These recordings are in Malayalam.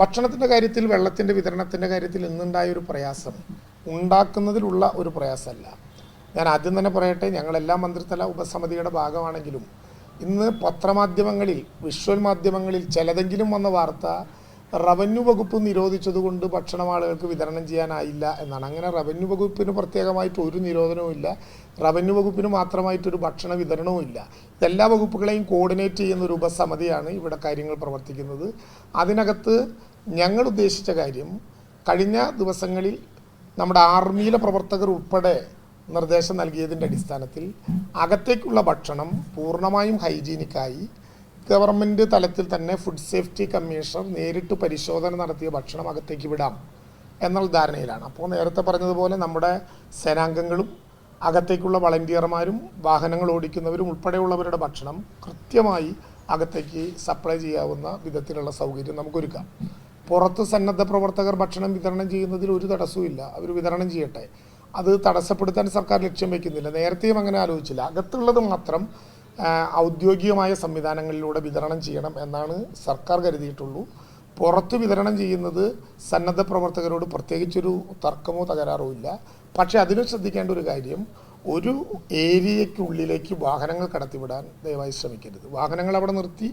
ഭക്ഷണത്തിൻ്റെ കാര്യത്തിൽ, വെള്ളത്തിൻ്റെ വിതരണത്തിൻ്റെ കാര്യത്തിൽ ഇന്നുണ്ടായ ഒരു പ്രയാസം ഉണ്ടാക്കുന്നതിലുള്ള ഒരു പ്രയാസമല്ല. ഞാൻ ആദ്യം തന്നെ പറയട്ടെ, ഞങ്ങളെല്ലാം മന്ത്രിതല ഉപസമിതിയുടെ ഭാഗമാണെങ്കിലും ഇന്ന് പത്രമാധ്യമങ്ങളിൽ, വിഷ്വൽ മാധ്യമങ്ങളിൽ ചിലതെങ്കിലും വന്ന വാർത്ത റവന്യൂ വകുപ്പ് നിരോധിച്ചതുകൊണ്ട് ഭക്ഷണം ആളുകൾക്ക് വിതരണം ചെയ്യാനായില്ല എന്നാണ്. അങ്ങനെ റവന്യൂ വകുപ്പിന് പ്രത്യേകമായിട്ട് ഒരു നിരോധനവും ഇല്ല, റവന്യൂ വകുപ്പിന് മാത്രമായിട്ടൊരു ഭക്ഷണ വിതരണവും ഇല്ല. ഇതെല്ലാ വകുപ്പുകളെയും കോർഡിനേറ്റ് ചെയ്യുന്ന ഒരു ഉപസമിതിയാണ് ഇവിടെ കാര്യങ്ങൾ പ്രവർത്തിക്കുന്നത്. അതിനകത്ത് ഞങ്ങൾ ഉദ്ദേശിച്ച കാര്യം, കഴിഞ്ഞ ദിവസങ്ങളിൽ നമ്മുടെ ആർമിയിലെ പ്രവർത്തകർ ഉൾപ്പെടെ നിർദ്ദേശം നൽകിയതിൻ്റെ അടിസ്ഥാനത്തിൽ അകത്തേക്കുള്ള ഭക്ഷണം പൂർണ്ണമായും ഹൈജീനിക്കായി ഗവൺമെൻറ് തലത്തിൽ തന്നെ ഫുഡ് സേഫ്റ്റി കമ്മീഷണർ നേരിട്ട് പരിശോധന നടത്തിയ ഭക്ഷണം അകത്തേക്ക് വിടാം എന്നുള്ള ധാരണയിലാണ്. അപ്പോൾ നേരത്തെ പറഞ്ഞതുപോലെ നമ്മുടെ സേനാംഗങ്ങളും അകത്തേക്കുള്ള വളണ്ടിയർമാരും വാഹനങ്ങൾ ഓടിക്കുന്നവരും ഉൾപ്പെടെയുള്ളവരുടെ ഭക്ഷണം കൃത്യമായി അകത്തേക്ക് സപ്ലൈ ചെയ്യാവുന്ന വിധത്തിലുള്ള സൗകര്യം നമുക്കൊരുക്കാം. പുറത്ത് സന്നദ്ധ പ്രവർത്തകർ ഭക്ഷണം വിതരണം ചെയ്യുന്നതിൽ ഒരു തടസ്സവും ഇല്ല, അവർ വിതരണം ചെയ്യട്ടെ. അത് തടസ്സപ്പെടുത്താൻ സർക്കാർ ലക്ഷ്യം വയ്ക്കുന്നില്ല, നേരത്തെയും അങ്ങനെ ആലോചിച്ചില്ല. അകത്തുള്ളത് മാത്രം ഔദ്യോഗികമായ സംവിധാനങ്ങളിലൂടെ വിതരണം ചെയ്യണം എന്നാണ് സർക്കാർ കരുതിയിട്ടുള്ളൂ. പുറത്ത് വിതരണം ചെയ്യുന്നത് സന്നദ്ധ പ്രവർത്തകരോട് പ്രത്യേകിച്ചൊരു തർക്കമോ തകരാറോ ഇല്ല. പക്ഷേ അതിന് ശ്രദ്ധിക്കേണ്ട ഒരു കാര്യം, ഒരു ഏരിയയ്ക്കുള്ളിലേക്ക് വാഹനങ്ങൾ കടത്തിവിടാൻ ദയവായി ശ്രമിക്കരുത്. വാഹനങ്ങൾ അവിടെ നിർത്തി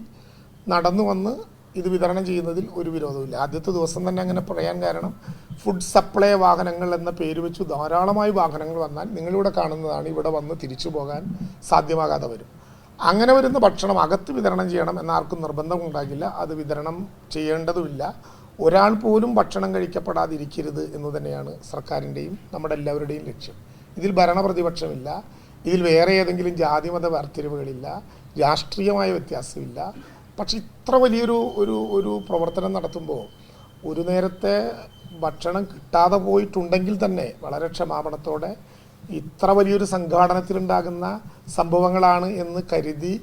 നടന്നു വന്ന് ഇത് വിതരണം ചെയ്യുന്നതിൽ ഒരു വിരോധമില്ല. ആദ്യത്തെ ദിവസം തന്നെ അങ്ങനെ പറയാൻ കാരണം, ഫുഡ് സപ്ലൈ വാഹനങ്ങൾ എന്ന പേര് വെച്ച് ധാരാളമായി വാഹനങ്ങൾ വന്നാൽ നിങ്ങളിവിടെ കാണുന്നതാണ്, ഇവിടെ വന്ന് തിരിച്ചു പോകാൻ സാധ്യമാകാതെ വരും. അങ്ങനെ വരുന്ന ഭക്ഷണം അകത്ത് വിതരണം ചെയ്യണം എന്നാർക്കും നിർബന്ധമുണ്ടാകില്ല, അത് വിതരണം ചെയ്യേണ്ടതുമില്ല. ഒരാൾ പോലും ഭക്ഷണം കഴിക്കപ്പെടാതിരിക്കരുത് എന്ന് തന്നെയാണ് സർക്കാരിൻ്റെയും നമ്മുടെ എല്ലാവരുടെയും ലക്ഷ്യം. ഇതിൽ ഭരണപ്രതിപക്ഷമില്ല, ഇതിൽ വേറെ ഏതെങ്കിലും ജാതിമത വേർതിരിവുകളില്ല, രാഷ്ട്രീയമായ വ്യത്യാസമില്ല. പക്ഷെ ഇത്ര വലിയൊരു ഒരു പ്രവർത്തനം നടത്തുമ്പോൾ ഒരു നേരത്തെ ഭക്ഷണം കിട്ടാതെ പോയിട്ടുണ്ടെങ്കിൽ തന്നെ വളരെ ക്ഷമാപണത്തോടെ ഇത്ര വലിയൊരു സംഘാടനത്തിലുണ്ടാകുന്ന സംഭവങ്ങളാണ് എന്ന് കരുതി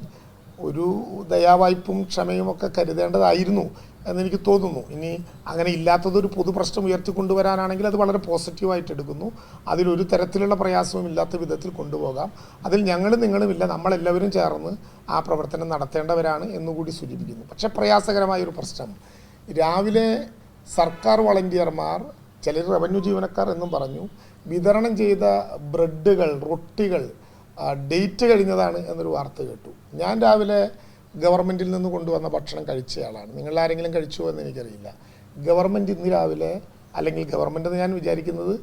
ഒരു ദയാവായ്പും ക്ഷമയുമൊക്കെ കരുതേണ്ടതായിരുന്നു എന്നെനിക്ക് തോന്നുന്നു. ഇനി അങ്ങനെ ഇല്ലാത്തതൊരു പൊതു പ്രശ്നം ഉയർത്തിക്കൊണ്ടുവരാനാണെങ്കിൽ അത് വളരെ പോസിറ്റീവായിട്ട് എടുക്കുന്നു. അതിലൊരു തരത്തിലുള്ള പ്രയാസവും ഇല്ലാത്ത വിധത്തിൽ കൊണ്ടുപോകാം. അതിൽ ഞങ്ങളും നിങ്ങളുമില്ല, നമ്മളെല്ലാവരും ചേർന്ന് ആ പ്രവർത്തനം നടത്തേണ്ടവരാണ് എന്നുകൂടി സൂചിപ്പിക്കുന്നു. പക്ഷേ പ്രയാസകരമായൊരു പ്രശ്നം, രാവിലെ സർക്കാർ വളണ്ടിയർമാർ, ചിലർ റവന്യൂ ജീവനക്കാർ എന്നും പറഞ്ഞു, വിതരണം ചെയ്ത ബ്രെഡുകൾ, റൊട്ടികൾ ഡേറ്റ് കഴിഞ്ഞതാണ് എന്നൊരു വാർത്ത കേട്ടു. ഞാൻ രാവിലെ ഗവൺമെൻറ്റിൽ നിന്ന് കൊണ്ടുവന്ന ഭക്ഷണം കഴിച്ചയാളാണ്. നിങ്ങളാരെങ്കിലും കഴിച്ചുവോ എന്ന് എനിക്കറിയില്ല. ഗവൺമെൻറ് ഇന്ന് രാവിലെ, അല്ലെങ്കിൽ ഗവൺമെൻറ് എന്ന് ഞാൻ വിചാരിക്കുന്നത്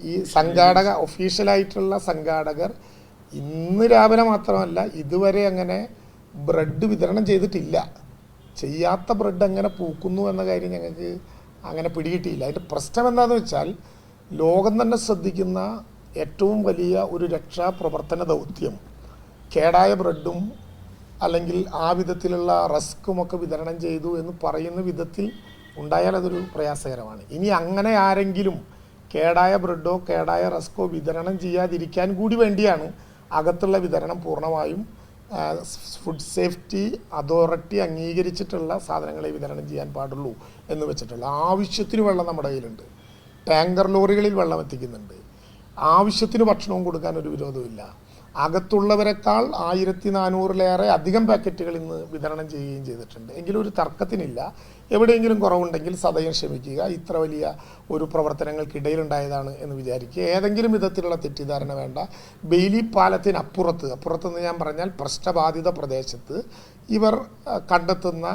ഈ സംഘാടക, ഒഫീഷ്യലായിട്ടുള്ള സംഘാടകർ ഇന്ന് രാവിലെ മാത്രമല്ല ഇതുവരെ അങ്ങനെ ബ്രെഡ് വിതരണം ചെയ്തിട്ടില്ല. ചെയ്യാത്ത ബ്രെഡ് എങ്ങനെ പൂക്കുന്നു എന്ന കാര്യം ഞങ്ങൾക്ക് അങ്ങനെ പിടികിട്ടിയില്ല. അതിൻ്റെ പ്രശ്നം എന്താണെന്ന് വെച്ചാൽ, ലോകം തന്നെ ശ്രദ്ധിക്കുന്ന ഏറ്റവും വലിയ ഒരു രക്ഷാപ്രവർത്തന ദൗത്യം കേടായ ബ്രെഡും അല്ലെങ്കിൽ ആ വിധത്തിലുള്ള റസ്ക്കുമൊക്കെ വിതരണം ചെയ്തു എന്ന് പറയുന്ന വിധത്തിൽ ഉണ്ടായാൽ അതൊരു പ്രയാസകരമാണ്. ഇനി അങ്ങനെ ആരെങ്കിലും കേടായ ബ്രെഡോ കേടായ റസ്കോ വിതരണം ചെയ്യാതിരിക്കാൻ കൂടി വേണ്ടിയാണ് അകത്തുള്ള വിതരണം പൂർണ്ണമായും ഫുഡ് സേഫ്റ്റി അതോറിറ്റി അംഗീകരിച്ചിട്ടുള്ള സാധനങ്ങളെ വിതരണം ചെയ്യാൻ പാടുള്ളൂ എന്ന് വെച്ചിട്ടുള്ള. ആവശ്യത്തിന് വെള്ളം നമ്മുടെ കയ്യിലുണ്ട്, ടാങ്കർ ലോറികളിൽ വെള്ളം എത്തിക്കുന്നുണ്ട്, ആവശ്യത്തിന് ഭക്ഷണവും കൊടുക്കാൻ ഒരു വിരോധമില്ല. അകത്തുള്ളവരെക്കാൾ 1400-ലേറെ അധികം പാക്കറ്റുകൾ ഇന്ന് വിതരണം ചെയ്യുകയും ചെയ്തിട്ടുണ്ട്. എങ്കിലും ഒരു തർക്കത്തിനില്ല. എവിടെയെങ്കിലും കുറവുണ്ടെങ്കിൽ സദയം ക്ഷമിക്കുക, ഇത്ര വലിയ ഒരു പ്രവർത്തനങ്ങൾക്കിടയിലുണ്ടായതാണ് എന്ന് വിചാരിക്കുക. ഏതെങ്കിലും വിധത്തിലുള്ള തെറ്റിദ്ധാരണ വേണ്ട. ബെയിലി അപ്പുറത്തെന്ന് ഞാൻ പറഞ്ഞാൽ പ്രശ്നബാധിത പ്രദേശത്ത് ഇവർ കണ്ടെത്തുന്ന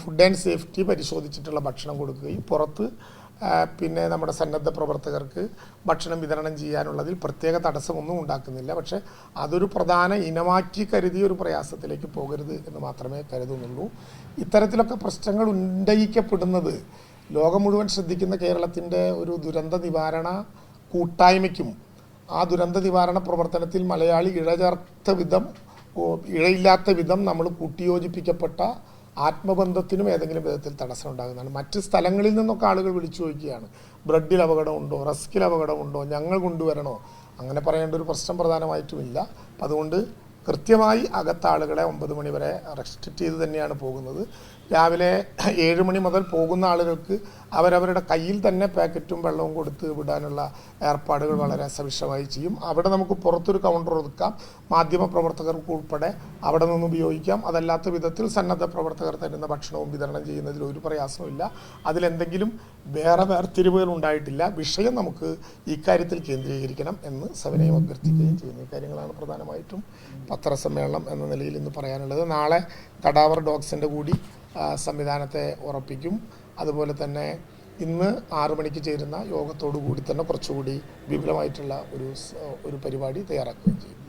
ഫുഡ് ആൻഡ് സേഫ്റ്റി പരിശോധിച്ചിട്ടുള്ള ഭക്ഷണം കൊടുക്കുകയും പുറത്ത് നമ്മുടെ സന്നദ്ധ പ്രവർത്തകർക്ക് ഭക്ഷണം വിതരണം ചെയ്യാനുള്ളതിൽ പ്രത്യേക തടസ്സമൊന്നും ഉണ്ടാക്കുന്നില്ല. പക്ഷേ അതൊരു പ്രധാന ഇനമാക്കി കരുതിയ ഒരു പ്രയാസത്തിലേക്ക് പോകരുത് എന്ന് മാത്രമേ കരുതുന്നുള്ളൂ. ഇത്തരത്തിലൊക്കെ പ്രശ്നങ്ങൾ ഉന്നയിക്കപ്പെടുന്നത് ലോകം മുഴുവൻ ശ്രദ്ധിക്കുന്ന കേരളത്തിൻ്റെ ഒരു ദുരന്ത നിവാരണ കൂട്ടായ്മയ്ക്കും ആ ദുരന്ത നിവാരണ പ്രവർത്തനത്തിൽ മലയാളി ഇഴയില്ലാത്ത വിധം നമ്മൾ കൂട്ടിയോജിപ്പിക്കപ്പെട്ട ആത്മബന്ധത്തിനും ഏതെങ്കിലും വിധത്തിൽ തടസ്സം ഉണ്ടാകുന്നതാണ്. മറ്റ് സ്ഥലങ്ങളിൽ നിന്നൊക്കെ ആളുകൾ വിളിച്ചു ചോദിക്കുകയാണ്, ബ്രെഡിൽ അപകടമുണ്ടോ, റസ്കിൽ അപകടമുണ്ടോ, ഞങ്ങൾ കൊണ്ടുവരണോ? അങ്ങനെ പറയേണ്ട ഒരു പ്രശ്നം പ്രധാനമായിട്ടുമില്ല. അപ്പം അതുകൊണ്ട് കൃത്യമായി അകത്ത ആളുകളെ 9 മണി വരെ റെസ്ട്രിക്റ്റ് ചെയ്ത് തന്നെയാണ് പോകുന്നത്. രാവിലെ 7 മണി മുതൽ പോകുന്ന ആളുകൾക്ക് അവരവരുടെ കയ്യിൽ തന്നെ പാക്കറ്റും വെള്ളവും കൊടുത്ത് വിടാനുള്ള ഏർപ്പാടുകൾ വളരെ സവിശേഷമായി ചെയ്യും. അവിടെ നമുക്ക് പുറത്തൊരു കൗണ്ടർ ഒതുക്കാം, മാധ്യമപ്രവർത്തകർക്ക് ഉൾപ്പെടെ അവിടെ നിന്ന് ഉപയോഗിക്കാം. അതല്ലാത്ത വിധത്തിൽ സന്നദ്ധ പ്രവർത്തകർ തരുന്ന ഭക്ഷണവും വിതരണം ചെയ്യുന്നതിൽ ഒരു പ്രയാസവുമില്ല. അതിലെന്തെങ്കിലും വേറെ വേർതിരിവുകൾ ഉണ്ടായിട്ടില്ല. വിഷയം നമുക്ക് ഇക്കാര്യത്തിൽ കേന്ദ്രീകരിക്കണം എന്ന് സവിനയം അഭ്യർത്ഥിക്കുകയും ചെയ്യുന്നു. ഇക്കാര്യങ്ങളാണ് പ്രധാനമായിട്ടും പത്രസമ്മേളനം എന്ന നിലയിൽ ഇന്ന് പറയാനുള്ളത്. നാളെ കടാവർ ഡോഗ്സിൻ്റെ കൂടി സംവിധാനത്തെ ഉറപ്പിക്കും. അതുപോലെ തന്നെ ഇന്ന് 6 മണിക്ക് ചേരുന്ന യോഗത്തോടു കൂടി തന്നെ കുറച്ചുകൂടി വിപുലമായിട്ടുള്ള ഒരു പരിപാടി തയ്യാറാക്കുകയും ചെയ്യും.